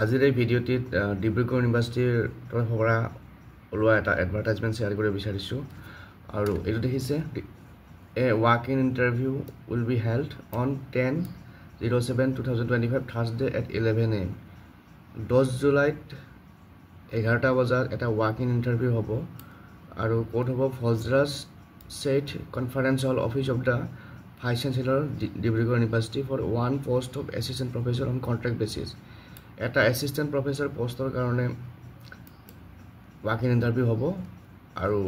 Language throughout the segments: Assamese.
আজিৰ এই ভিডিঅ'টিত ডিব্ৰুগড় ইউনিভাৰ্চিটিৰ পৰা ওলোৱা এটা এডভাৰটাইজমেণ্ট শ্বেয়াৰ কৰিব বিচাৰিছোঁ আৰু এইটো দেখিছে a walk in interview will be held on 10/07/2025 Thursday at 11 AM 10 জুলাইত 11টা বজাত এটা ৱাক ইন ইণ্টাৰভিউ হ'ব আৰু ক'ত হ'ব ফজৰাজ ছেইথ conference hall office of the vice chancellor Dibrugarh university for one post of assistant professor on contract basis এটা এছিষ্টেণ্ট প্ৰফেচৰ পোষ্টৰ কাৰণে ৱাক ইন ইণ্টাৰভিউ হ'ব আৰু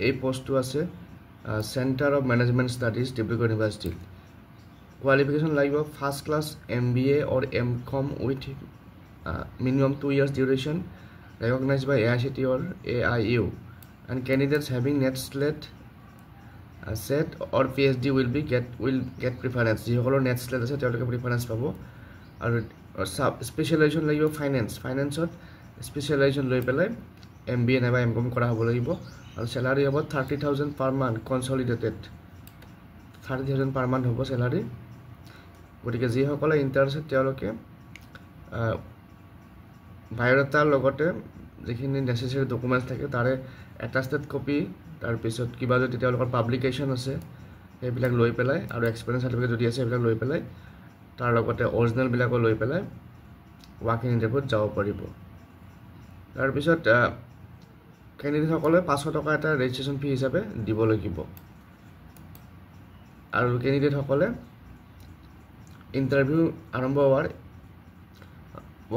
এই পোষ্টটো আছে centre of management studies Dibrugarh university qualification লাগিব first class MBA or M.Com with minimum 2 years duration recognized by AICTE or AIU and candidates having net slate set or PhD will get preference যিসকলৰ net slate আছে তেওঁলোকে preference পাব আৰু স্পেচিয়েলাইজেশ্যন লাগিব ফাইনেন্সত স্পেচিয়েলাইজেশ্যন লৈ পেলাই MBA নাইবা M.Com কৰা হ'ব লাগিব আৰু চেলাৰী হ'ব 30,000 per month consolidated 30,000 per month হ'ব চেলাৰী গতিকে যিসকলে ইণ্টাৰেষ্টেড তেওঁলোকে বায়োডাটাৰ লগতে যিখিনি নেচেচাৰী ডকুমেণ্টছ থাকে তাৰে এটাষ্টেড কপি তাৰপিছত কিবা যদি তেওঁলোকৰ পাব্লিকেশ্যন আছে সেইবিলাক লৈ পেলাই আৰু এক্সপিৰিয়েঞ্চ চাৰ্টিফিকেট যদি আছে সেইবিলাক লৈ পেলাই তাৰ লগতে অৰিজিনেলবিলাকো লৈ পেলাই ৱাক ইন ইণ্টাৰভিউত যাব পাৰিব তাৰপিছত কেণ্ডিডেটসকলে 500 টকা এটা ৰেজিষ্ট্ৰেশ্যন ফি হিচাপে দিব লাগিব আৰু কেণ্ডিডেটসকলে ইণ্টাৰভিউ আৰম্ভ হোৱাৰ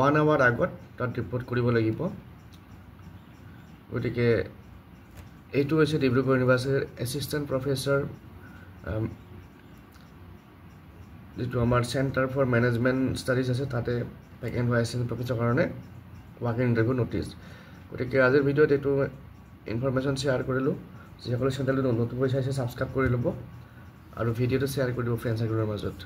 1 hour আগত তাত ৰিপৰ্ট কৰিব লাগিব গতিকে এইটো হৈছে ডিব্ৰুগড় ইউনিভাৰ্চিটিৰ এছিষ্টেণ্ট প্ৰফেচৰ যিটো আমাৰ চেণ্টাৰ ফৰ মেনেজমেণ্ট ষ্টাডিজ আছে তাতে ভেকেণ্ট হোৱা এছিষ্টেণ্ট প্ৰফেচৰ কাৰণে ৱাক ইন ইণ্টাৰভিউ নটিছ গতিকে আজিৰ ভিডিঅ'ত এইটো ইনফৰমেশ্যন শ্বেয়াৰ কৰিলোঁ যিসকলে চেনেলটো নতুনকৈ চাইছে ছাবস্ক্ৰাইব কৰি ল'ব আৰু ভিডিঅ'টো শ্বেয়াৰ কৰি দিব ফ্ৰেণ্ড চাৰ্কেলৰ মাজত